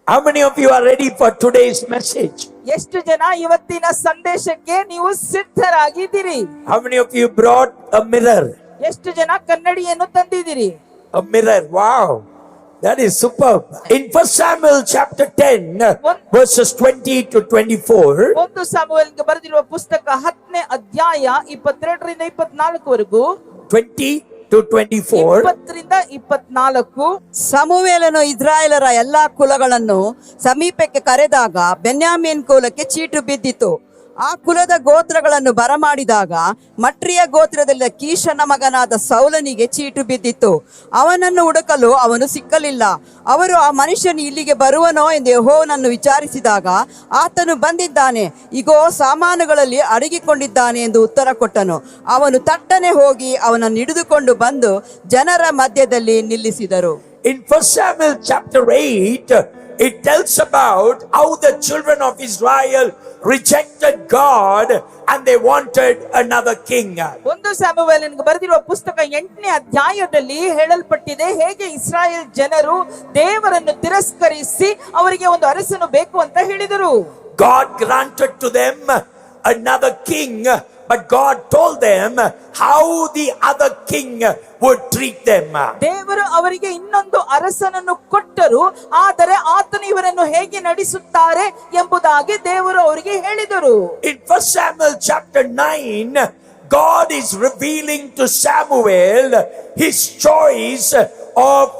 How many of you are ready for today's message? ಎಷ್ಟು ಜನ ಇವತ್ತಿನ ಸಂದೇಶಕ್ಕೆ ನೀವು ಸಿದ್ಧರಾಗಿದ್ದೀರಿ? How many of you brought a mirror? ಎಷ್ಟು ಜನ ಕನ್ನಡಿಯನ್ನು ತಂದಿದ್ದೀರಿ? A mirror. Wow. That is superb. In 1 Samuel chapter 10, verses 20 to 24. ಒಂದು ಸಾಮುವೇಲನಿಗೆ ಬರೆದಿರುವ ಪುಸ್ತಕ 10ನೇ ಅಧ್ಯಾಯ 22ರಿಂದ 24 ವರೆಗೂ 20 to 24. 20ರಿಂದ 24. ಸಮುವೇಲನು ಇಸ್ರಾಯೇಲರ ಎಲ್ಲಾ ಕುಲಗಳನ್ನು ಸಮೀಪಕ್ಕೆ ಕರೆದಾಗ ಬೆನ್ಯಾಮೀನ್ ಕುಲಕ್ಕೆ ಚೀಟು ಬಿದ್ದಿತು. ಆ ಕುಲದ ಗೋತ್ರಗಳನ್ನು ಬರಮಾಡಿದಾಗ ಮಟ್ರಿಯ ಗೋತ್ರದಲ್ಲಿದ್ದ ಕೀಷನ ಮಗನಾದ ಸೌಲನಿಗೆ ಚೀಟು ಬಿದ್ದಿತ್ತು. ಅವನನ್ನು ಹುಡುಕಲು ಅವನು ಸಿಕ್ಕಲಿಲ್ಲ. ಅವರು ಆ ಮನುಷ್ಯನು ಇಲ್ಲಿಗೆ ಬರುವನೋ ಎಂದು ಯೆಹೋವನನ್ನು ವಿಚಾರಿಸಿದಾಗ ಆತನು ಬಂದಿದ್ದಾನೆ, ಇಗೋ ಸಾಮಾನುಗಳಲ್ಲಿ ಅಡಗಿಕೊಂಡಿದ್ದಾನೆ ಎಂದು ಉತ್ತರ ಕೊಟ್ಟನು. ಅವನು ತಟ್ಟನೆ ಹೋಗಿ ಅವನನ್ನು ಹಿಡಿದುಕೊಂಡು ಬಂದು ಜನರ ಮಧ್ಯದಲ್ಲಿ ನಿಲ್ಲಿಸಿದರು. In 1 Samuel chapter 8, it tells about how the children of Israel rejected God and they wanted another king. ಒಂದು ಸಾಮುವೇಲನಿಗೆ ಬರೆದಿರುವ ಪುಸ್ತಕ 8ನೇ ಅಧ್ಯಾಯದಲ್ಲಿ ಹೇಳಲ್ಪಟ್ಟಿದೆ ಹೇಗೆ ಇಸ್ರಾಯೇಲ್ ಜನರು ದೇವರನ್ನು ತಿರಸ್ಕರಿಸಿ ಅವರಿಗೆ ಒಂದು ಅರಸನು ಬೇಕು ಅಂತ ಹೇಳಿದರು. God granted to them another king, but God told them how the other king would treat them. ದೇವರು ಅವರಿಗೆ ಇನ್ನೊಂದು ಅರಸನನ್ನು ಕೊಟ್ಟರು, ಆದರೆ ಆತನು ಇವರನ್ನು ಹೇಗೆ ನಡೆಸುತ್ತಾರೆ ಎಂಬುದಾಗಿ ದೇವರು ಅವರಿಗೆ ಹೇಳಿದರು. In 1 Samuel chapter 9, God is revealing to Samuel his choice of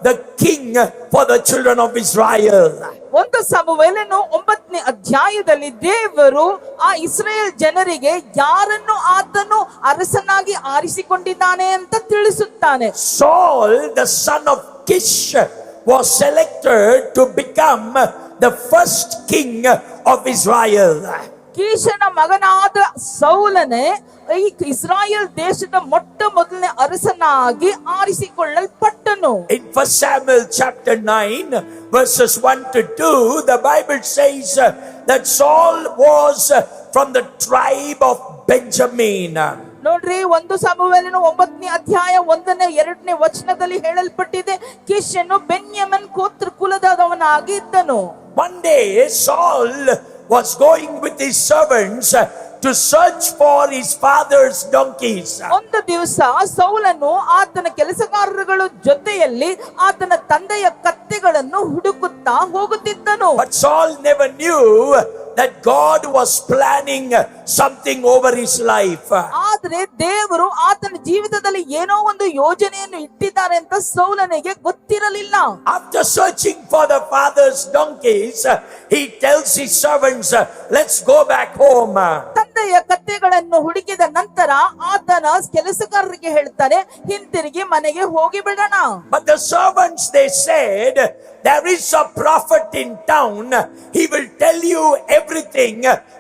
the king for the children of Israel. ಒಂದು ಸಮುವೇಲನು 9ನೇ ಅಧ್ಯಾಯದಲ್ಲಿ ದೇವರು ಆ ಇಸ್ರಾಯೇಲ್ ಜನರಿಗೆ ಯಾರನ್ನು ಆತನು ಅರಸನಾಗಿ ಆರಿಸಿಕೊಂಡಿದ್ದಾನೆ ಅಂತ ತಿಳಿಸುತ್ತಾನೆ. Saul, the son of Kish, was selected to become the first king of Israel. ಕೀಷನ ಮಗನಾದ ಸೌಲನೇ ಈ ಇಸ್ರಾಯೇಲ್ ದೇಶದ ಮೊಟ್ಟ ಮೊದಲನೇ ಅರಸನಾಗಿ ಆರಿಸಿಕೊಳ್ಳಲ್ಪಟ್ಟನು. In 1 Samuel chapter 9, verses 1 to 2, the Bible says that Saul was from the tribe of Benjamin. ನೋಡ್ರಿ, ಒಂದು ಸಮುವೇಲನು 9ನೇ ಅಧ್ಯಾಯ 1ನೇ 2ನೇ ವಚನದಲ್ಲಿ ಹೇಳಲ್ಪಟ್ಟಿದೆ ಕೀಷನು ಬೆನ್ಯಾಮೀನ್ ಗೋತ್ರ ಕುಲದವನಾಗಿ ಇದ್ದನು. One day Saul was going with his servants to search for his father's donkeys. ಒಂದು ದಿವಸ ಸೌಲನು ಆತನ ಕೆಲಸಗಾರರುಗಳ ಜೊತೆಯಲ್ಲಿ ಆತನ ತಂದೆಯ ಕತ್ತೆಗಳನ್ನು ಹುಡುಕುತ್ತಾ ಹೋಗುತ್ತಿದ್ದನು. But Saul never knew that God was planning something over his life. ಆದ್ರೆ ದೇವರು ಆತನ ಜೀವಿತದಲ್ಲಿ ಏನೋ ಒಂದು ಯೋಜನೆಯನ್ನು ಇಟ್ಟಿದ್ದಾರೆ ಅಂತ ಸೌಲನಿಗೆ ಗೊತ್ತಿರಲಿಲ್ಲ. After searching for the father's donkeys, he tells his servants, let's go back home. ತಂದೆಯ ಕತ್ತೆಗಳನ್ನು ಹುಡುಕಿದ ನಂತರ ಆತನ ಕೆಲಸಗಾರರಿಗೆ ಹೇಳ್ತಾರೆ, ಹಿಂತಿರುಗಿ ಮನೆಗೆ ಹೋಗಿ ಬಿಡೋಣ. But the servants, they said, there is a prophet in town. He will tell you everything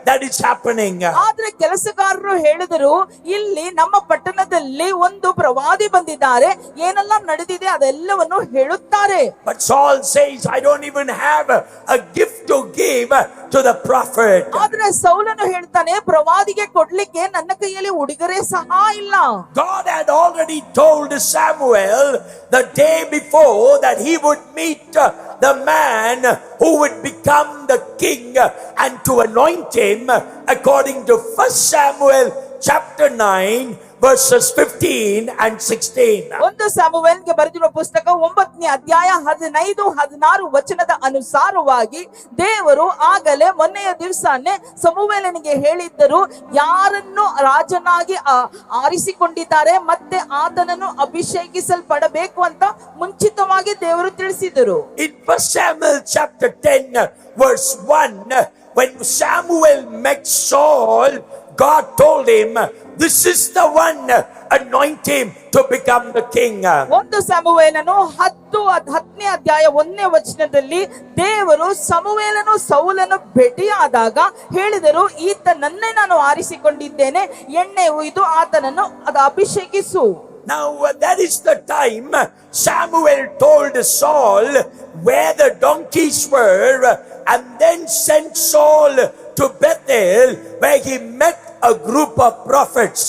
that is happening. ಆದ್ರೆ ಕೆಲಸಗಾರರು ಹೇಳಿದರು, ಇಲ್ಲಿ ನಮ್ಮ ಪಟ್ಟಣದಲ್ಲಿ ಒಂದು ಪ್ರವಾದಿ ಬಂದಿದ್ದಾರೆ, ಏನೆಲ್ಲ ನಡೆದಿದೆ ಅದೆಲ್ಲವನ್ನು ಹೇಳುತ್ತಾರೆ. But Saul says, I don't even have a gift to give to the prophet. ಆದ್ರೆ ಸೌಲನು ಹೇಳ್ತಾನೆ, ಪ್ರವಾದಿಗೆ ಕೊಡ್ಲಿಕ್ಕೆ ನನ್ನ ಕೈಯಲ್ಲಿ ಉಡುಗೊರೆ ಸಹ ಇಲ್ಲ. God had already told Samuel the day before that he would meet the man who would become the king and to anoint him according to 1 Samuel chapter 9 verses 15 and 16. ಒಂದು ಸಮುವೇಲನಿಗೆ ಬರೆದಿರುವ ಪುಸ್ತಕ 9ನೇ ಅಧ್ಯಾಯ 15 16 ವಚನದ ಅನುಸಾರವಾಗಿ ದೇವರು ಆಗಲೇ ಮೊನ್ನೆಯ ದಿವಸನೇ ಸಮುವೇಲನಿಗೆ ಹೇಳಿದ್ದರು, ಯಾರನ್ನು ರಾಜನಾಗಿ ಆರಿಸಿಕೊಂಡಿದ್ದಾರೆ ಮತ್ತೆ ಆತನನ್ನು ಅಭಿಷೇಕಿಸಲ್ಪಡಬೇಕು ಅಂತ ಮುಂಚಿತವಾಗಿ ದೇವರು ತಿಳಿಸಿದರು. In 1 Samuel chapter 10 verse 1, when Samuel met Saul, God told him, this is the one, anoint him to become the king. ಒಂದು ಸಮುವೇಲನು 10ನೇ ಅಧ್ಯಾಯ 1ನೇ ವಚನದಲ್ಲಿ ದೇವರು ಸಮುವೇಲನು ಸೌಲನು ಭೇಟಿಯಾದಾಗ ಹೇಳಿದರು, ಈತನನ್ನೇ ನಾನು ಆರಿಸಿಕೊಂಡಿದ್ದೇನೆ, ಎಣ್ಣೆ ಉಯ್ದು ಆತನನ್ನು ಅಭಿಷೇಕಿಸು. Now that is the time Samuel told Saul where the donkeys were and then sent Saul to Bethel, where he met a group of prophets.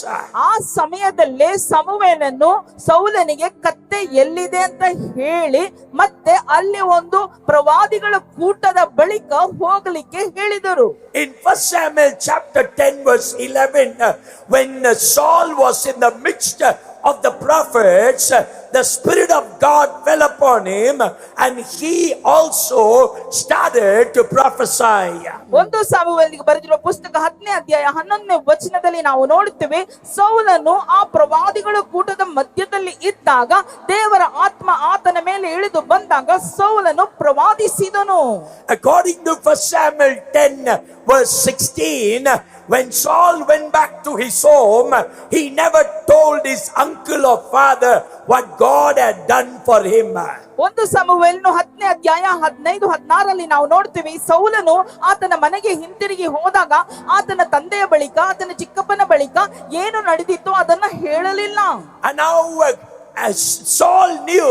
ಆ ಸಮಯದಲ್ಲೇ ಸಮುವೇಲನು ಸೌಲನಿಗೆ ಕತ್ತೆ ಎಲ್ಲಿದೆ ಅಂತ ಹೇಳಿ ಮತ್ತೆ ಅಲ್ಲಿ ಒಂದು ಪ್ರವಾದಿಗಳ ಕೂಟದ ಬಳಿಕ ಹೋಗಲಿಕ್ಕೆ ಹೇಳಿದರು. In 1 Samuel chapter 10 verse 11, when Saul was in the midst of the prophets, the Spirit of God fell upon him and he also started to prophesy. ಒಂದು ಸಮುವೇಲನಿಗೆ ಬರೆದಿರುವ ಪುಸ್ತಕ 10ನೇ ಅಧ್ಯಾಯ 11ನೇ ವಚನದಲ್ಲಿ ನಾವು ನೋಡುತ್ತೇವೆ, ಸೌಲನು ಆ ಪ್ರವಾದಿಗಳ ಕೂಟದ ಮಧ್ಯದಲ್ಲಿ ಇದ್ದಾಗ ದೇವರ ಆತ್ಮ ಆತನ ಮೇಲೆ ಇಳಿದು ಬಂದಾಗ ಸೌಲನು ಪ್ರವಾದಿಸಿದನು. According to 1 Samuel 10 verse 16, when Saul went back to his home, he never told his uncle or father what God had done for him. ಒಂದು ಸಮುವೇಲನು 10ನೇ ಅಧ್ಯಾಯ 15 16ರಲ್ಲಿ ನಾವು ನೋಡ್ತೀವಿ, ಸೌಲನು ಆತನ ಮನೆಗೆ ಹಿಂತಿರುಗಿ ಹೋದಾಗ ಆತನ ತಂದೆಯ ಬಳಿಕ ಆತನ ಚಿಕ್ಕಪ್ಪನ ಬಳಿಕ ಏನು ನಡೆದಿತ್ತು ಅದನ್ನ ಹೇಳಲಿಲ್ಲ. And now as Saul knew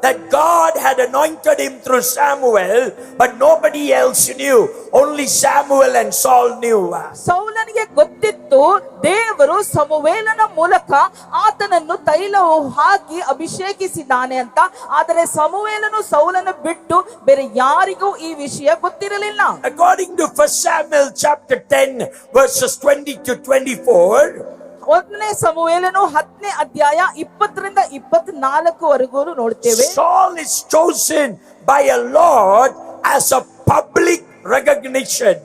that God had anointed him through Samuel, but nobody else knew. Only Samuel and Saul knew. ಸೌಲನಿಗೆ ಗೊತ್ತಿತ್ತು ದೇವರು ಸಮುವೇಲನ ಮೂಲಕ ಆತನನ್ನು ತೈಲವು ಹಾಕಿ ಅಭಿಷೇಕಿಸಿದ್ದಾನೆ ಅಂತ, ಆದರೆ ಸಮುವೇಲನು ಸೌಲನ ಬಿಟ್ಟು ಬೇರೆ ಯಾರಿಗೂ ಈ ವಿಷಯ ಗೊತ್ತಿರಲಿಲ್ಲ. According to 1 Samuel chapter 10 verses 20 to 24, ಒಂದನೇ ಸಮುವೇಲನು 10ನೇ ಅಧ್ಯಾಯ 20ರಿಂದ 24ವರೆಗೂ ನೋಡ್ತೇವೆ. Saul is chosen by a Lord as a public recognition.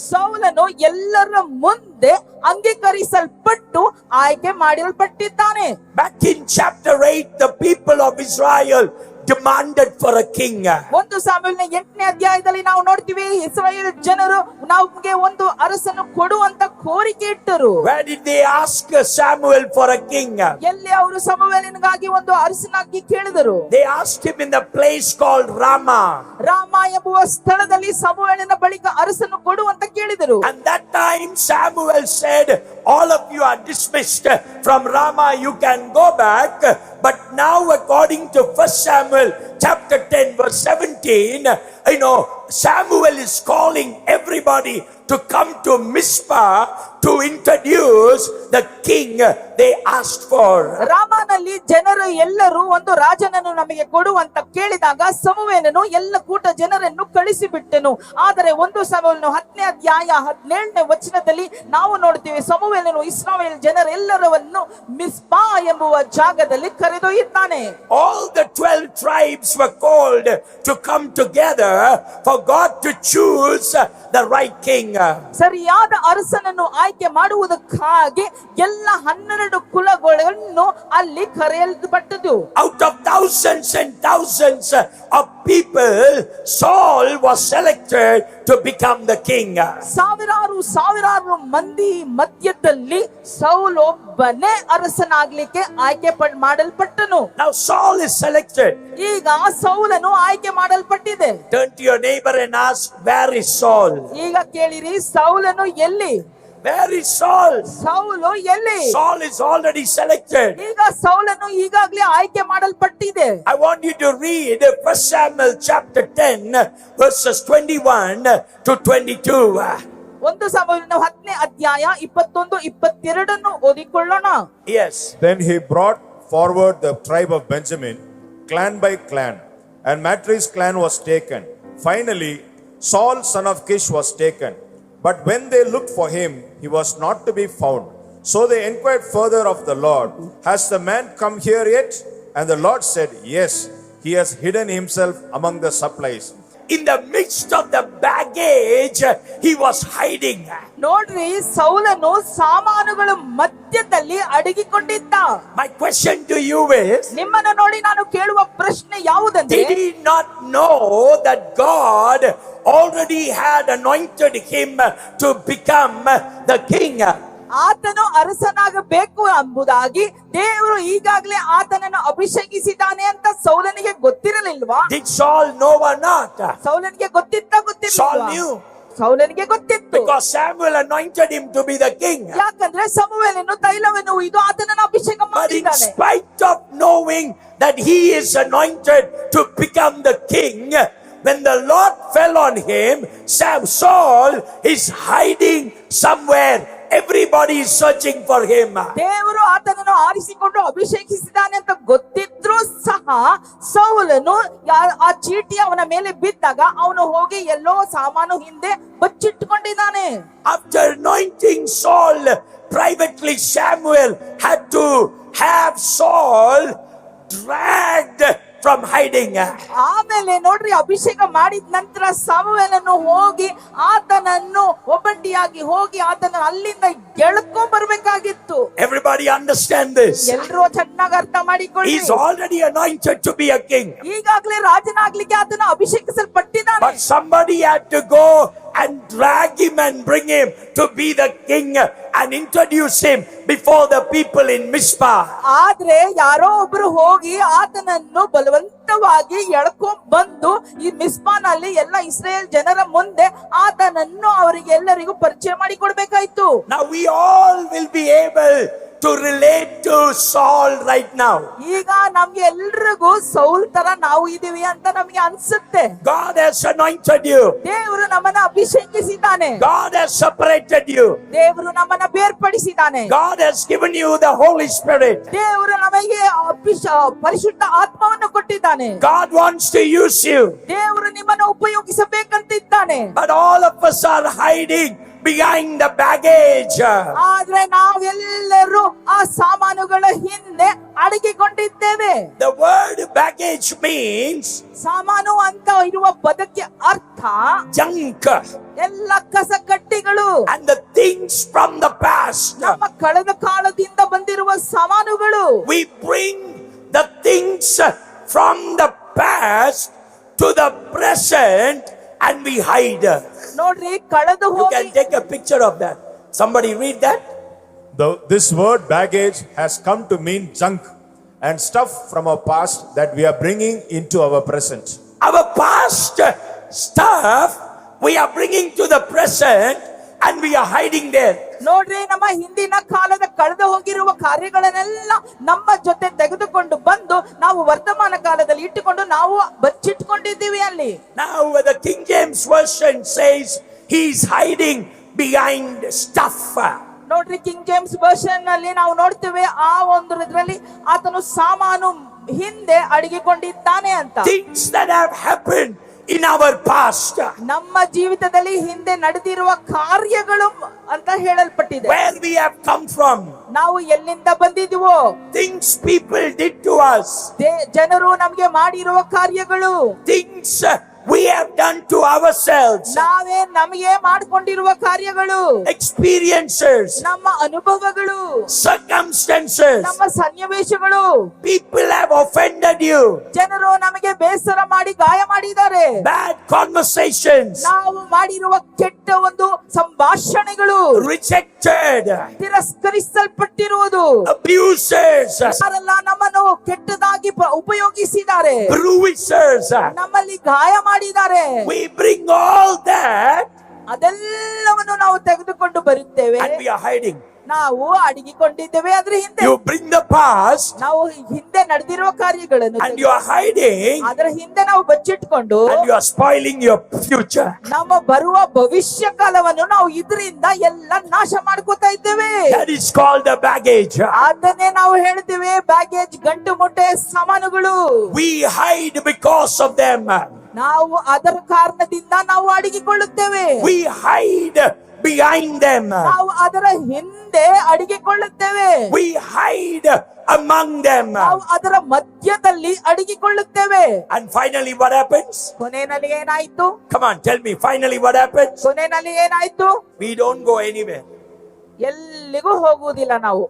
ಸೌಲನು ಎಲ್ಲರ ಮುಂದೆ ಅಂಗೀಕರಿಸಲ್ಪಟ್ಟು ಆಯ್ಕೆ ಮಾಡಲ್ಪಟ್ಟಿದ್ದಾನೆ. Back in chapter 8, the people of Israel demanded for a king. ಒಂದು ಸಮುವೇಲನ 8ನೇ ಅಧ್ಯಾಯದಲ್ಲಿ ನಾವು ನೋಡ್ತೀವಿ, ಇಸ್ರಾಯೇಲ್ ಜನರು ನಮಗೆ ಒಂದು ಅರಸನ್ನು ಕೊಡುವಂತ ಕೋರಿಕೆ ಇಟ್ಟರು. Where did they ask Samuel for a king? ಎಲ್ಲಿ ಅವರು ಸಮುವೇಲನಿಗಾಗಿ ಒಂದು ಅರಸನಾಗಿ ಕೇಳಿದರು. They asked him in the place called Ramah. Rama ಎಂಬುವ ಸ್ಥಳದಲ್ಲಿ ಸಮುವೇಲನ ಬಳಿಕ ಅರಸನ್ನು ಕೊಡುವಂತ ಕೇಳಿದರು. And that time Samuel said, all of you are dismissed from Ramah, you can go back. But now according to 1 Samuel chapter 10 verse 17, Samuel is calling everybody to come to Mizpah to introduce the king they asked for. ರಾಮನಲ್ಲಿ ಜನರು ಎಲ್ಲರೂ ಒಂದು ರಾಜನನ್ನು ನಮಗೆ ಕೊಡುವಂತ ಕೇಳಿದಾಗ ಸಮುವೇಲನು ಎಲ್ಲ ಕೂಟ ಜನರನ್ನು ಕಳಿಸಿಬಿಟ್ಟನು. ಆದರೆ ಒಂದು ಸಮುವೇಲನು 10ನೇ ಅಧ್ಯಾಯ 17ನೇ ವಚನದಲ್ಲಿ ನಾವು ನೋಡ್ತೀವಿ, ಸಮುವೇಲನು ಇಸ್ರಾಯೇಲ್ ಜನರೆಲ್ಲರನ್ನು ಮಿಸ್ಪಾ ಎಂಬುವ ಜಾಗದಲ್ಲಿ ಕರೆದೊಯ್ಯುತ್ತಾನೆ. All the 12 tribes were called to come together for God to choose the right king. ಸರಿಯಾದ ಅರಸನನ್ನು ಆಯ್ಕೆ ಮಾಡುವುದಕ್ಕಾಗಿ ಎಲ್ಲ 12 ಕುಲಗಳನ್ನು ಅಲ್ಲಿ ಕರೆಯಲ್ಪಟ್ಟದು. Out of thousands and thousands of people, Saul was selected to become the king. ಸಾವಿರಾರು ಮಂದಿ ಮಧ್ಯದಲ್ಲಿ ಸೌಲೊಬ್ಬನೇ ಅರಸನಾಗ್ಲಿಕ್ಕೆ ಆಯ್ಕೆ ಮಾಡಲ್ಪಟ್ಟನು. Now Saul is selected. ಈಗ ಸೌಲನು ಆಯ್ಕೆ ಮಾಡಲ್ಪಟ್ಟಿದೆ. Turn to your neighbor and ask, where is Saul? ಈಗ ಕೇಳಿರಿ, ಸೌಲನು ಎಲ್ಲಿ? Where is Saul? ಸೌಲು ಎಲ್ಲಿ? Saul is already selected. ಈಗ ಸೌಲನು ಈಗಾಗಲೇ ಆಯ್ಕೆ ಮಾಡಲ್ಪಟ್ಟಿದೆ. I want you to read 1 Samuel chapter 10 verses 21 to 22. ಒಂದು ಸಮುವೇಲನ 10ನೇ ಅಧ್ಯಾಯ 21 22 ಓದಿಕೊಳ್ಳೋಣ. Yes. Then he brought forward the tribe of Benjamin, clan by clan, and Matri's clan was taken. Finally, Saul son of Kish was taken. But when they looked for him, he was not to be found. So they inquired further of the Lord, has the man come here yet? And the Lord said, yes, he has hidden himself among the supplies. In the midst of the baggage, he was hiding. ನೋಡ್ರಿ, ಸೌಲನು ಸಾಮಾನುಗಳ ಮಧ್ಯದಲ್ಲಿ ಅಡಗಿಕೊಂಡಿದ್ದ. My question to you is, ನಿಮ್ಮನ್ನು ನೋಡಿ ನಾನು ಕೇಳುವ ಪ್ರಶ್ನೆ ಯಾವುದಂದ್ರೆ, did he not know that God already had anointed him to become the king? ಆತನು ಅರಸನಾಗಬೇಕು ಎಂಬುದಾಗಿ ದೇವರು ಈಗಾಗಲೇ ಆತನನ್ನು ಅಭಿಷೇಕಿಸಿದ್ದಾನೆ ಅಂತ ಸೌಲನಿಗೆ ಗೊತ್ತಿರಲಿಲ್ವಾ? Did Saul know or not? ಸೌಲನಿಗೆ ಗೊತ್ತಿತ್ತ Saul ಗೊತ್ತಿರಲಿಲ್ವಾ? knew. ಸೌಲನಿಗೆ ಗೊತ್ತಿತ್ತು. Because Samuel anointed him to be the king. ಯಾಕಂದ್ರೆ ಸಮುವೇಲನು ತೈಲವನ್ನು ಇದು ಆತನನ್ನು ಅಭಿಷೇಕ But in ಮಾಡಿದ್ದಾನೆ. spite of knowing that he is anointed to become the king, when the Lord fell on him, Saul is hiding somewhere. Everybody is searching for him. ದೇವರು ಆತನನ್ನು ಆರಿಸಿಕೊಂಡು ಅಭಿಷೇಕಿಸಿದ್ದಾನೆ ಅಂತ ಗೊತ್ತಿದ್ರೂ ಸಹ ಸೌಲನು ಆ ಚೀಟಿ ಅವನ ಮೇಲೆ ಬಿದ್ದಾಗ ಅವನು ಹೋಗಿ ಎಲ್ಲೋ ಸಾಮಾನು ಹಿಂದೆ ಬಚ್ಚಿಟ್ಟುಕೊಂಡಿದ್ದಾನೆ. After anointing Saul privately, Samuel had to have Saul dragged from hiding. ಆಮೇಲೆ ನೋಡ್ರಿ, ಅಭಿಷೇಕ ಮಾಡಿದ ನಂತರ ಸಮುವೇಲನು ಹೋಗಿ ಆತನನ್ನು ಒಬ್ಬಂಟಿಯಾಗಿ ಹೋಗಿ ಆತನ ಅಲ್ಲಿಂದ ಎಳ್ಕೊಂಡ್ ಬರ್ಬೇಕಾಗಿತ್ತು. Everybody understand this? ಎಲ್ರೂ ಚೆನ್ನಾಗಿ ಅರ್ಥ ಮಾಡಿಕೊಳ್ಳಿ. He's already anointed to be a king. ಈಗಾಗಲೇ ರಾಜನಾಗ್ಲಿಕ್ಕೆ ಆತನ ಅಭಿಷೇಕಿಸಲ್ಪಟ್ಟಿದ್ದಾನೆ. But somebody had to go and drag him and bring him to be the king and introduce him before the people in Mizpah. ಆದ್ರೆ ಯಾರೋ ಒಬ್ರು ಹೋಗಿ ಆತನನ್ನು ಬಲವಂತವಾಗಿ ಎಳ್ಕೊಂಡ್ ಬಂದು ಈ ಮಿಸ್ಪಾನಲ್ಲಿ ಎಲ್ಲ ಇಸ್ರೇಲ್ ಜನರ ಮುಂದೆ ಆತನನ್ನು ಅವರಿಗೆ ಎಲ್ಲರಿಗೂ ಪರಿಚಯ ಮಾಡಿಕೊಡ್ಬೇಕಾಯ್ತು. Now we all will be able to relate to Saul right now. ಈಗ ನಮ್ಗೆ ಎಲ್ರಿಗೂ ಸೌಲ್ ತರ ನಾವು ಇದೀವಿ ಅಂತ ನಮ್ಗೆ ಅನ್ಸುತ್ತೆ. God has anointed you. ದೇವರು ನಮ್ಮನ್ನ ಅಭಿಷೇಕಿಸಿದ್ದಾನೆ. God has separated you. ದೇವರು ನಮ್ಮನ್ನ ಬೇರ್ಪಡಿಸಿದ್ದಾನೆ. God has given you the Holy Spirit. ದೇವರು ನಮಗೆ ಪರಿಶುದ್ಧ ಆತ್ಮವನ್ನು ಕೊಟ್ಟಿದ್ದಾನೆ. God wants to use you. ದೇವರು ನಿಮ್ಮನ್ನು ಉಪಯೋಗಿಸಬೇಕಂತಿದ್ದಾನೆ. But all of us are hiding behind the baggage. ಆದ್ರೆ ನಾವೆಲ್ಲರೂ ಆ ಸಾಮಾನುಗಳ ಹಿಂದೆ ಅಡಗಿಕೊಂಡಿದ್ದೇವೆ. The word baggage means ಸಾಮಾನು ಅಂತ ಇರುವ ಪದಕ್ಕೆ ಅರ್ಥ junk ಎಲ್ಲ ಕಸಕಟ್ಟಿಗಳು, and the things from the past. ನಮ್ಮ ಕಳೆದ ಕಾಲದಿಂದ ಬಂದಿರುವ ಸಾಮಾನುಗಳು. We bring the things from the past to the present and we hide. ನೋಡ್ರಿ, ಕಳೆದು You can ಹೋಗಿ take a picture of that. Somebody read that. This word baggage has come to mean junk and stuff from our past that we are bringing into our present. Our past stuff we are bringing to the present and we are hiding there. ನೋಡ್ರಿ, ನಮ್ಮ ಹಿಂದಿನ ಕಾಲದ ಕಳೆದು ಹೋಗಿರುವ ಕಾರ್ಯಗಳನ್ನೆಲ್ಲ ನಮ್ಮ ಜೊತೆ ತೆಗೆದುಕೊಂಡು ಬಂದು ನಾವು ವರ್ತಮಾನ ಕಾಲದಲ್ಲಿ ಇಟ್ಟುಕೊಂಡು ನಾವು ಬಚ್ಚಿಟ್ಕೊಂಡಿದ್ದೀವಿ ಅಲ್ಲಿ. Now the King James version says he's hiding behind stuff. ನೋಡ್ರಿ, ಕಿಂಗ್ ಜೇಮ್ಸ್ ವರ್ಷನ್ ನಲ್ಲಿ ನಾವು ನೋಡ್ತೇವೆ ಆ ಒಂದು ಇದರಲ್ಲಿ ಆತನು ಸಾಮಾನು ಹಿಂದೆ ಅಡಗಿಕೊಂಡಿದ್ದಾನೆ ಅಂತ. Things that have happened in our past. ನಮ್ಮ ಜೀವಿತದಲ್ಲಿ ಹಿಂದೆ ನಡೆದಿರುವ ಕಾರ್ಯಗಳು ಅಂತ ಹೇಳಲ್ಪಟ್ಟಿದೆ. Where we have come from. ನಾವು ಎಲ್ಲಿಂದ ಬಂದಿದ್ದೀವೋ, Things people did to us. ಜನರು ನಮ್ಗೆ ಮಾಡಿರುವ ಕಾರ್ಯಗಳು, Things we have done to ourselves. ನಾವೇ ನಮಗೆ ಮಾಡಿಕೊಂಡಿರುವ ಕಾರ್ಯಗಳು, Experiences. ನಮ್ಮ ಅನುಭವಗಳು, Circumstances. ನಮ್ಮ ಸನ್ನಿವೇಶಗಳು. People have offended you. ಜನರು ನಮಗೆ ಬೇಸರ ಮಾಡಿ ಗಾಯ ಮಾಡಿದ್ದಾರೆ. Bad conversations. ನಾವು ಮಾಡಿರುವ ಕೆಟ್ಟ ಒಂದು ಸಂಭಾಷಣೆಗಳು, Rejected. ತಿರಸ್ಕರಿಸಲ್ಪಟ್ಟಿರುವುದು, Abuses. ಯಾರೆಲ್ಲ ನಮ್ಮನ್ನು ಕೆಟ್ಟದಾಗಿ ಉಪಯೋಗಿಸಿದ್ದಾರೆ, Bruises. ನಮ್ಮಲ್ಲಿ ಗಾಯ ಮಾಡಿದ್ದಾರೆ. We bring all that ಅದೆಲ್ಲವನ್ನು ನಾವು ತೆಗೆದುಕೊಂಡು ಬರುತ್ತೇವೆ. and we are hiding. ನಾವು ಅಡಗಿಕೊಂಡಿದ್ದೇವೆ ಅದ್ರ ಹಿಂದೆ. You bring the past ನಾವು ಹಿಂದೆ ನಡೆದಿರುವ ಕಾರ್ಯಗಳನ್ನು and you are hiding ಅದರ ಹಿಂದೆ ನಾವು ಬಚ್ಚಿಟ್ಕೊಂಡು and you are spoiling your future. ನಮ್ಮ ಬರುವ ಭವಿಷ್ಯ ಕಾಲವನ್ನು ನಾವು ಇದರಿಂದ ಎಲ್ಲ ನಾಶ ಮಾಡ್ಕೋತಾ ಇದ್ದೇವೆ. That is called the baggage. ಅದನ್ನೇ ನಾವು ಹೇಳ್ತೇವೆ ಬ್ಯಾಗೇಜ್, ಗಂಟು ಮುಟ್ಟೆ ಸಾಮಾನುಗಳು. We hide because of them. ನಾವು ಅದರ ಕಾರಣದಿಂದ ನಾವು ಅಡಗಿಕೊಳ್ಳುತ್ತೇವೆ. We hide behind them. ನಾವು ಅದರ ಹಿಂದೆ ಅಡಗಿಕೊಳ್ಳುತ್ತೇವೆ. We hide among them. ನಾವು ಅದರ ಮಧ್ಯದಲ್ಲಿ ಅಡಗಿಕೊಳ್ಳುತ್ತೇವೆ. And finally what happens? ಕೊನೆಯಲ್ಲಿ ಏನಾಯ್ತು? Come on, tell me, finally what happens? ಕೊನೆಯಲ್ಲಿ ಏನಾಯ್ತು? We don't go anywhere. ಎಲ್ಲಿಗೂ ಹೋಗುವುದಿಲ್ಲ ನಾವು.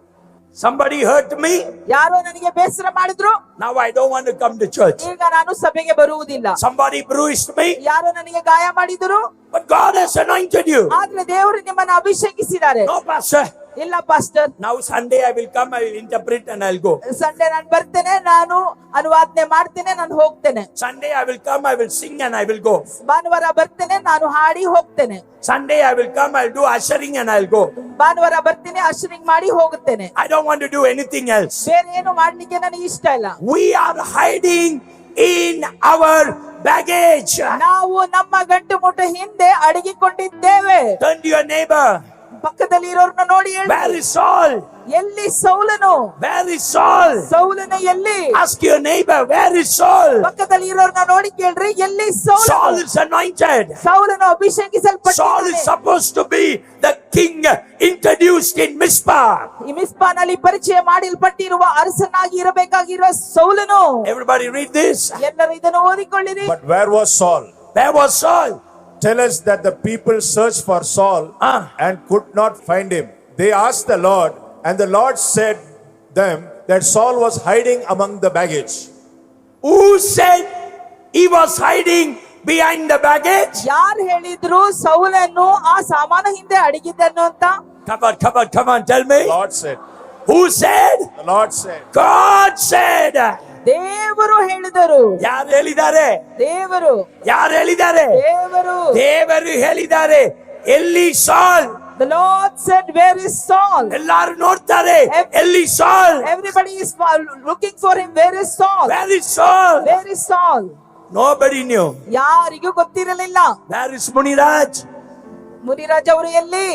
Somebody hurt me. ಯಾರೋ ನನಗೆ ಬೇಸರ ಮಾಡಿದ್ರು, Now I don't want to come to church. ಈಗ ನಾನು ಸಭೆಗೆ ಬರುವುದಿಲ್ಲ. Somebody bruised me. ಯಾರೋ ನನಗೆ ಗಾಯ ಮಾಡಿದ್ರು, But God has anointed you. ಆದ್ರೆ ದೇವರು ನಿಮ್ಮನ್ನು ಅಭಿಷೇಕಿಸಿದ್ದಾರೆ. No, Pastor. ಇಲ್ಲ pastor, Now Sunday I will come, I will interpret and I'll go. Sunday ನಾನು ಬರ್ತೇನೆ, ನಾನು ಅನುವಾದನೆ ಮಾಡ್ತೇನೆ, ನಾನು ಹೋಗ್ತೇನೆ. Sunday I will come, I will sing and I will go. ಭಾನುವಾರ ಬರ್ತೇನೆ, ನಾನು ಹಾಡಿ ಹೋಗ್ತೇನೆ. Sunday I will come, I'll do ushering and I'll go. ಭಾನುವಾರ ಬರ್ತೀನಿ, ಅಶರಿಂಗ್ ಮಾಡಿ ಹೋಗುತ್ತೇನೆ. I don't want to do anything else. ಬೇರೆ ಏನು ಮಾಡ್ಲಿಕ್ಕೆ ನನಗೆ ಇಷ್ಟ ಇಲ್ಲ. We are hiding in our baggage. ನಾವು ನಮ್ಮ ಗಂಟು ಮುಟ್ಟ ಹಿಂದೆ ಅಡಗಿಕೊಂಡಿದ್ದೇವೆ. Turn to your neighbor. ಪಕ್ಕದಲ್ಲಿ ಇರೋರ್ನ ನೋಡಿ ಹೇಳಿ, Where is Saul? ಎಲ್ಲಿ ಸೌಲನು? Where is Saul? ಸೌಲನು ಎಲ್ಲಿ? Ask your neighbor, where is Saul? ಪಕ್ಕದಲ್ಲಿ ಇರೋರ್ನ ನೋಡಿ ಕೇಳ್ರಿ, ಎಲ್ಲಿ Saul ಸೌಲನು? is anointed. ಸೌಲನು Saul is ಅಭಿಷೇಕಿಸಲ್ಪಟ್ಟಿದ್ದಾನೆ. supposed to be the king introduced in Mizpah. ಈ ಮಿಸ್ಪಾನಲ್ಲಿ ಪರಿಚಯ ಮಾಡಿಲ್ಪಟ್ಟಿರುವ ಅರಸನಾಗಿ ಇರಬೇಕಾಗಿರುವ ಸೌಲನು. Everybody read this. ಎಲ್ಲರೂ ಇದನ್ನು ಓದಿಕೊಳ್ಳಿರಿ. But where was Saul? Where was Saul? Tell us that the people searched for Saul and could not find him. They asked the Lord, and the Lord said them that Saul was hiding among the baggage. Who said he was hiding behind the baggage? ಯಾರು ಹೇಳಿದ್ರು ಸೌಲನ್ನು ಆ ಸಾಮಾನು ಹಿಂದೆ ಅಡಗಿದ್ದನ್ನು ಅಂತ? Come on, tell me. The Lord said. Who said? The Lord said. God said. ದೇವರು ಹೇಳಿದರು. ಯಾರು ಹೇಳಿದ್ದಾರೆ? ದೇವರು ಯಾರು ಹೇಳಿದ್ದಾರೆ? ದೇವರು ದೇವರು ಹೇಳಿದ್ದಾರೆ. ಎಲ್ಲಿ ಸಾಲ್? The Lord said, where is Saul? ಎಲ್ಲಾರು ನೋಡ್ತಾರೆ, ಎಲ್ಲಿ ಸಾಲ್? Everybody is looking for him. Where is Saul? Where is Saul? Where is Saul? Nobody knew. ಯಾರಿಗೂ ಗೊತ್ತಿರಲಿಲ್ಲ. Where is Muniraj? ಮುನಿರಾಜ್ ಅವರು ಎಲ್ಲಿ?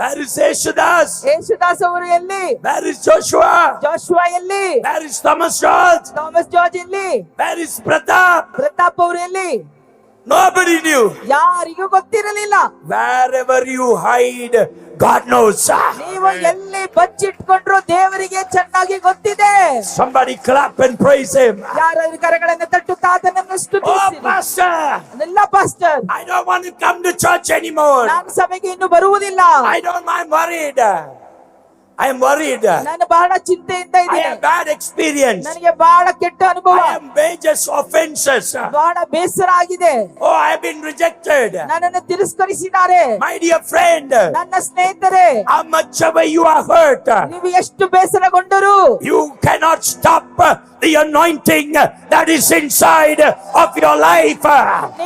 Where is Yeshudas? ಯೇಸುದಾಸ್ ಅವರು ಎಲ್ಲಿ? Where is Joshua? ಜೋಶುವಾ ಎಲ್ಲಿ? Where is Thomas George? Thomas George ಎಲ್ಲಿ? Where is Pratap? Pratap ಅವರು ಎಲ್ಲಿ? Nobody knew. ಯಾರಿಗೂ ಗೊತ್ತಿರಲಿಲ್ಲ. Wherever you hide, God knows. ನೀವು ಎಲ್ಲಿ ಬಚ್ಚಿಟ್ಕೊಂಡ್ರು ದೇವರಿಗೆ ಚೆನ್ನಾಗಿ ಗೊತ್ತಿದೆ. Somebody clap and praise him. ಯಾರಾದ್ರೂ ಕರಗಳನ್ನು ತಟ್ಟುತ್ತಾ ಆತನನ್ನು Oh, ಸ್ತುತಿಸಿರಿ. pastor, ಇಲ್ಲ pastor, I don't want to come to church anymore. ನಾನು ಸಭೆಗೆ ಇನ್ನು ಬರುವುದಿಲ್ಲ. I'm worried. I am worried. ನಾನು ಬಹಳ ಚಿಂತೆಯಿಂದ I ಇದ್ದೇನೆ. have bad experience. ನನಗೆ ಬಹಳ ಕೆಟ್ಟ ಅನುಭವ. I have major offenses. ಬಹಳ ಬೇಸರ ಆಗಿದೆ. Oh, I have been rejected. ನನ್ನನ್ನು ತಿರಸ್ಕರಿಸಿದ್ದಾರೆ. My dear friend, ನನ್ನ ಸ್ನೇಹಿತರೆ, how much ever you are hurt, ನೀವು ಎಷ್ಟು ಬೇಸರಗೊಂಡರು you cannot stop the anointing that is inside of your life.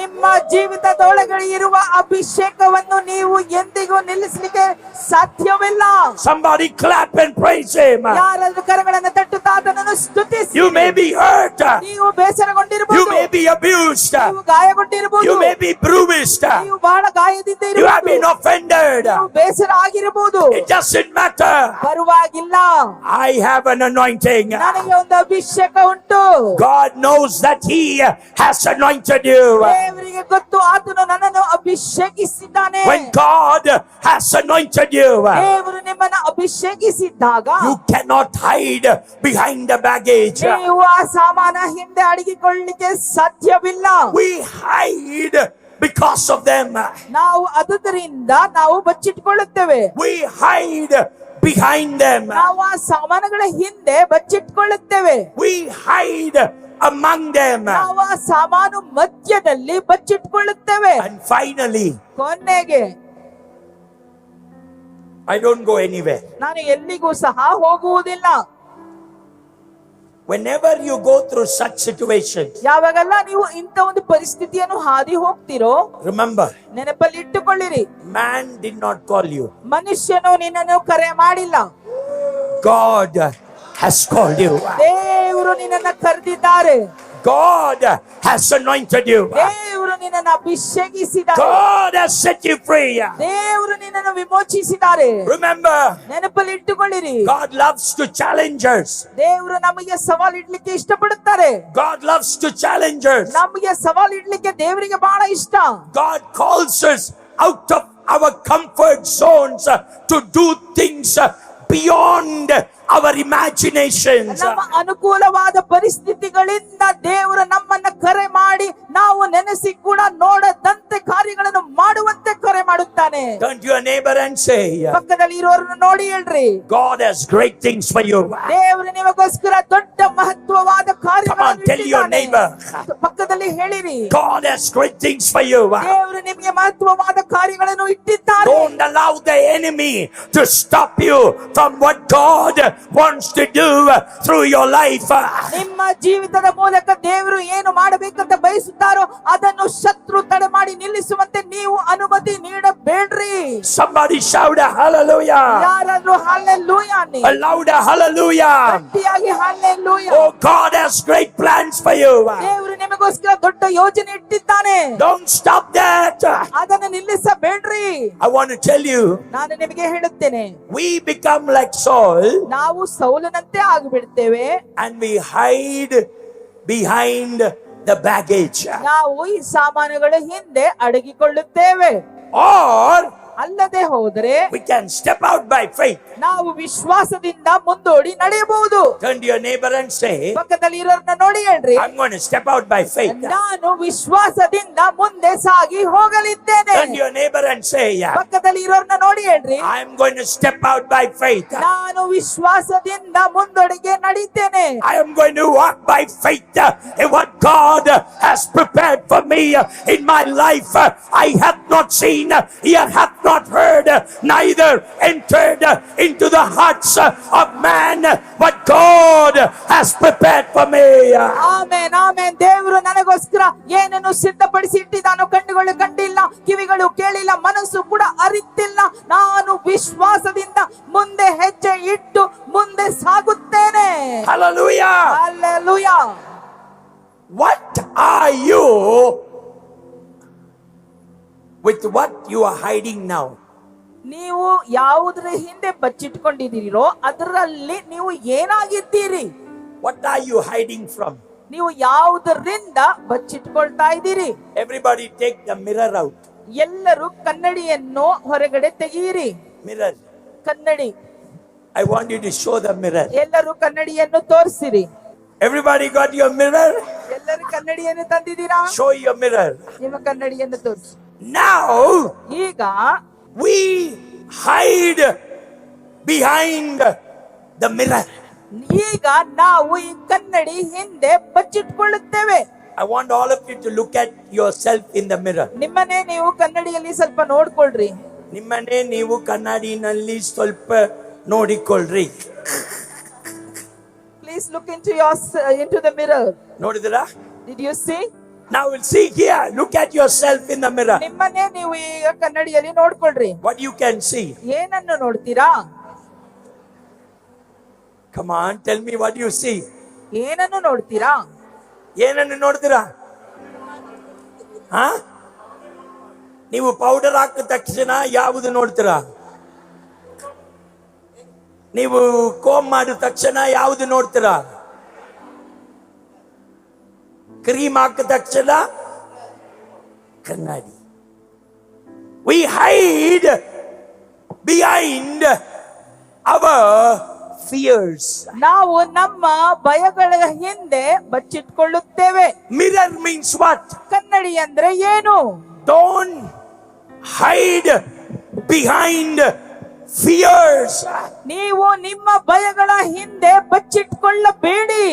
ನಿಮ್ಮ ಜೀವಿತದೊಳಗಡೆ ಇರುವ ಅಭಿಷೇಕವನ್ನು ನೀವು ಎಂದಿಗೂ ನಿಲ್ಲಿಸಲಿಕ್ಕೆ ಸಾಧ್ಯವಿಲ್ಲ. Somebody clap and praise him. ಯಾರಾದ್ರೂ ಕರಗಳನ್ನು ತಟ್ಟುತ್ತಾ ಆತನನ್ನು ಸ್ತುತಿಸಿ. You may be hurt. ನೀವು ಬೇಸರಗೊಂಡಿರಬಹುದು. You may be abused. ನೀವು ಗಾಯಗೊಂಡಿರಬಹುದು. You may be bruised. ನೀವು ಬಹಳ ಗಾಯದಿಂದ You have been ಇರಬಹುದು. offended. ನೀವು ಬೇಸರ ಆಗಿರಬಹುದು. It doesn't matter. ಪರವಾಗಿಲ್ಲ. I have an anointing. ನನಗೆ ಒಂದು ಅಭಿಷೇಕ ಉಂಟು. God knows that He has anointed you. ದೇವರಿಗೆ ಗೊತ್ತು ಆತನು ನನ್ನನ್ನು ಅಭಿಷೇಕಿಸಿದ್ದಾನೆ. When God has anointed you, ದೇವರು ನಿಮ್ಮನ್ನು ಅಭಿಷೇಕಿಸಿದ್ದಾಗ you cannot hide behind the baggage. ನೀವು ಆ ಸಾಮಾನ ಹಿಂದೆ ಅಡಗಿಕೊಳ್ಳಲಿಕ್ಕೆ ಸಾಧ್ಯವಿಲ್ಲ. We hide because of them. ನಾವು ಅದುದರಿಂದ ನಾವು ಬಚ್ಚಿಟ್ಕೊಳ್ಳುತ್ತೇವೆ. We hide behind them. ನಾವು ಆ ಸಾಮಾನುಗಳ ಹಿಂದೆ ಬಚ್ಚಿಟ್ಕೊಳ್ಳುತ್ತೇವೆ. We hide among them. ನಾವು ಆ ಸಾಮಾನು ಮಧ್ಯದಲ್ಲಿ ಬಚ್ಚಿಟ್ಕೊಳ್ಳುತ್ತೇವೆ. And finally, ಕೊನೆಗೆ I don't go anywhere. ನಾನು ಎಲ್ಲಿಗೂ ಸಹ ಹೋಗುವುದಿಲ್ಲ. Whenever you go through such situations, ಯಾವಾಗೆಲ್ಲ ನೀವು ಇಂಥ ಒಂದು ಪರಿಸ್ಥಿತಿಯನ್ನು ಹಾದಿ ಹೋಗ್ತಿರೋ remember, ನೆನಪಲ್ಲಿ ಇಟ್ಟುಕೊಳ್ಳಿರಿ, man did not call you. ಮನುಷ್ಯನು ನಿನ್ನನ್ನು ಕರೆ ಮಾಡಿಲ್ಲ. God has called you. ದೇವರು ನಿನ್ನನ್ನು ಕರೆದಿದ್ದಾರೆ. God has anointed you. ದೇವರು ನಿನ್ನನ್ನು ಅಭಿಷೇಕಿಸಿದ್ದಾರೆ. God has set you free. ದೇವರು ನಿನ್ನನ್ನು ವಿಮೋಚಿಸಿದ್ದಾರೆ. Remember, ನೆನಪಲ್ಲಿ ಇಟ್ಟುಕೊಳ್ಳಿರಿ, God loves to challenge us. ದೇವರು ನಮಗೆ ಸವಾಲು ಇಡ್ಲಿಕ್ಕೆ ಇಷ್ಟಪಡುತ್ತಾರೆ. God loves to challenge us. ನಮಗೆ ಸವಾಲು ಇಡ್ಲಿಕ್ಕೆ ದೇವರಿಗೆ ಬಹಳ ಇಷ್ಟ. God calls us out of our comfort zones to do things beyond our imaginations. ನಮ್ಮ ಅನುಕೂಲವಾದ ಪರಿಸ್ಥಿತಿಗಳಿಂದ ದೇವರು ನಮ್ಮನ್ನ ಕರೆ ಮಾಡಿ ನಾವು ನೆನೆಸಿ ಕೂಡ ನೋಡದಂತೆ ಕಾರ್ಯಗಳನ್ನು ಮಾಡುವಂತೆ ಕರೆ ಮಾಡುತ್ತಾನೆ. Turn to your neighbor and say, ಪಕ್ಕದಲ್ಲಿ ಇರೋರನ್ನು ನೋಡಿ ಹೇಳ್ರಿ, God has great things for you. ದೇವರು ನಿಮಗೋಸ್ಕರ ದೊಡ್ಡ ಮಹತ್ವವಾದ Come on, ಕಾರ್ಯಗಳನ್ನು tell your ಇಟ್ಟಿದ್ದಾನೆ. neighbor. ಪಕ್ಕದಲ್ಲಿ ಹೇಳಿರಿ, God has great things for you. ದೇವರು ನಿಮಗೆ ಮಹತ್ವವಾದ ಕಾರ್ಯಗಳನ್ನು ಇಟ್ಟಿದ್ದಾರೆ. Don't allow the enemy to stop you from what God wants to do through your life. ನಿಮ್ಮ ಜೀವಿತದ ಮೂಲಕ ದೇವರು ಏನು ಮಾಡಬೇಕಂತ ಬಯಸುತ್ತಾರೋ ಅದನ್ನು ಶತ್ರು ತಡೆ ಮಾಡಿ ನಿಲ್ಲಿಸುವಂತೆ ನೀವು ಅನುಮತಿ ನೀಡಬೇಡ್ರಿ. Somebody shout a hallelujah. ಯಾರಾದ್ರೂ ಹಲ್ಲೆಲೂಯಾ ಅನ್ನಿ. A louder hallelujah. ಗಟ್ಟಿಯಾಗಿ hallelujah. Oh, God has great plans for you. ದೇವರು ನಿಮಗೆ ನಿಮಗೋಸ್ಕರ ದೊಡ್ಡ ಯೋಜನೆ ಇಟ್ಟಿದ್ದಾನೆ. Don't stop that. ಅದನ್ನು ನಿಲ್ಲಿಸಬೇಡ್ರಿ. I want to tell you, ನಾನು ನಿಮಗೆ ಹೇಳುತ್ತೇನೆ, we become like Saul ನಾವು ಸೌಲನಂತೆ ಆಗಿಬಿಡ್ತೇವೆ. and we hide behind the baggage. ನಾವು ಈ ಸಾಮಾನುಗಳ ಹಿಂದೆ ಅಡಗಿಕೊಳ್ಳುತ್ತೇವೆ. Or ಅಲ್ಲದೆ ಹೋದರೆ we can step out by faith. ನಾವು ವಿಶ್ವಾಸದಿಂದ ಮುಂದೋಡಿ ನಡೆಯಬಹುದು. Turn to your neighbor and say, ಪಕ್ಕದಲ್ಲಿ ಇರೋರ್ನ ನೋಡಿ ಹೇಳ್ರಿ, I'm going to step out by faith. ನಾನು ವಿಶ್ವಾಸದಿಂದ ಮುಂದೆ ಸಾಗಿ ಹೋಗಲಿದ್ದೇನೆ. Turn to your neighbor and say, ಪಕ್ಕದಲ್ಲಿ ಇರೋರ್ನ ನೋಡಿ ಹೇಳ್ರಿ, I'm going to step out by faith. ನಾನು ವಿಶ್ವಾಸದಿಂದ ಮುಂದೊಡೆಗೆ ನಡೀತೇನೆ. I am going to walk by faith in what God has prepared for me in my life. I have not seen, ear hath not heard, neither entered into the hearts of man what God has prepared for me. Amen, amen. ದೇವರು ನನಗೋಸ್ಕರ ಏನನ್ನು ಸಿದ್ಧಪಡಿಸಿ ಇಟ್ಟಿದ್ದಾನೋ ಕಣ್ಣುಗಳು ಕಂಡಿಲ್ಲ, ಕಿವಿಗಳು ಕೇಳಿಲ್ಲ, ಮನಸ್ಸು ಕೂಡ ಅರಿತಿಲ್ಲ. ನಾನು ವಿಶ್ವಾಸದಿಂದ ಮುಂದೆ ಹೆಜ್ಜೆ ಇಟ್ಟು ಮುಂದೆ ಸಾಗುತ್ತೇನೆ. Hallelujah. Hallelujah. What are you with what you are hiding now? ನೀವು ಯಾವುದರ ಹಿಂದೆ ಬಚ್ಚಿಟ್ಕೊಂಡಿದ್ದೀರೋ ಅದರಲ್ಲಿ ನೀವು ಏನಾಗಿದ್ದೀರಿ? What are you hiding from? ನೀವು ಯಾವುದರಿಂದ ಬಚ್ಚಿಟ್ಕೊಳ್ತಾ ಇದ್ದೀರಿ? Everybody take the mirror out. ಎಲ್ಲರೂ ಕನ್ನಡಿಯನ್ನು ಹೊರಗಡೆ ತೆಗೆಯಿರಿ. Mirror. ಕನ್ನಡಿ. I want you to show the mirror. ಎಲ್ಲರೂ ಕನ್ನಡಿಯನ್ನು ತೋರಿಸಿರಿ. Everybody got your mirror? ಎಲ್ಲರೂ ಕನ್ನಡಿಯನ್ನು ತಂದಿದ್ದೀರಾ? Show your mirror. ನಿಮ್ಮ ಕನ್ನಡಿಯನ್ನು ತೋರಿಸಿ. Now ಈಗ we hide behind the mirror. ಈಗ ನಾವು ಈ ಕನ್ನಡಿ ಹಿಂದೆ ಬಚ್ಚಿಟ್ಕೊಳ್ಳುತ್ತೇವೆ. I want all of you to look at yourself in the mirror. ನಿಮ್ಮನ್ನೇ ನೀವು ಕನ್ನಡಿಯಲ್ಲಿ ಸ್ವಲ್ಪ ನೋಡ್ಕೊಳ್ರಿ. ನಿಮ್ಮನ್ನೇ ನೀವು ಕನ್ನಡಿನಲ್ಲಿ ಸ್ವಲ್ಪ ನೋಡಿಕೊಳ್ಳ್ರಿ. Please look into the mirror. ನೋಡಿದ್ರಾ? Did you see? Now we'll see here. Look at yourself in the mirror. ನಿಮ್ಮನ್ನೇ ನೀವು ಈಗ ಕನ್ನಡಿಯಲ್ಲಿ ನೋಡ್ಕೊಳ್ರಿ. What you can see. ಏನನ್ನು ನೋಡ್ತೀರಾ? Come on, tell me what you see. ಏನನ್ನು ನೋಡ್ತೀರಾ? ಏನನ್ನು ನೋಡ್ತೀರಾ? ನೀವು ಪೌಡರ್ ಹಾಕಿದ ತಕ್ಷಣ ಯಾವುದು ನೋಡ್ತೀರಾ? ನೀವು ಕೋಮ್ ಮಾಡಿದ ತಕ್ಷಣ ಯಾವುದು ನೋಡ್ತೀರಾ? ಕ್ರೀಮ್ ಹಾಕಿದ ತಕ್ಷಣ ಕನ್ನಡಿ. We hide behind our fears. ನಾವು ನಮ್ಮ ಭಯಗಳ ಹಿಂದೆ ಬಚ್ಚಿಟ್ಕೊಳ್ಳುತ್ತೇವೆ. Mirror means what? ಕನ್ನಡಿ ಅಂದ್ರೆ ಏನು? Don't hide behind fears. ನೀವು ನಿಮ್ಮ ಭಯಗಳ ಹಿಂದೆ ಬಚ್ಚಿಟ್ಕೊಳ್ಳಬೇಡಿ.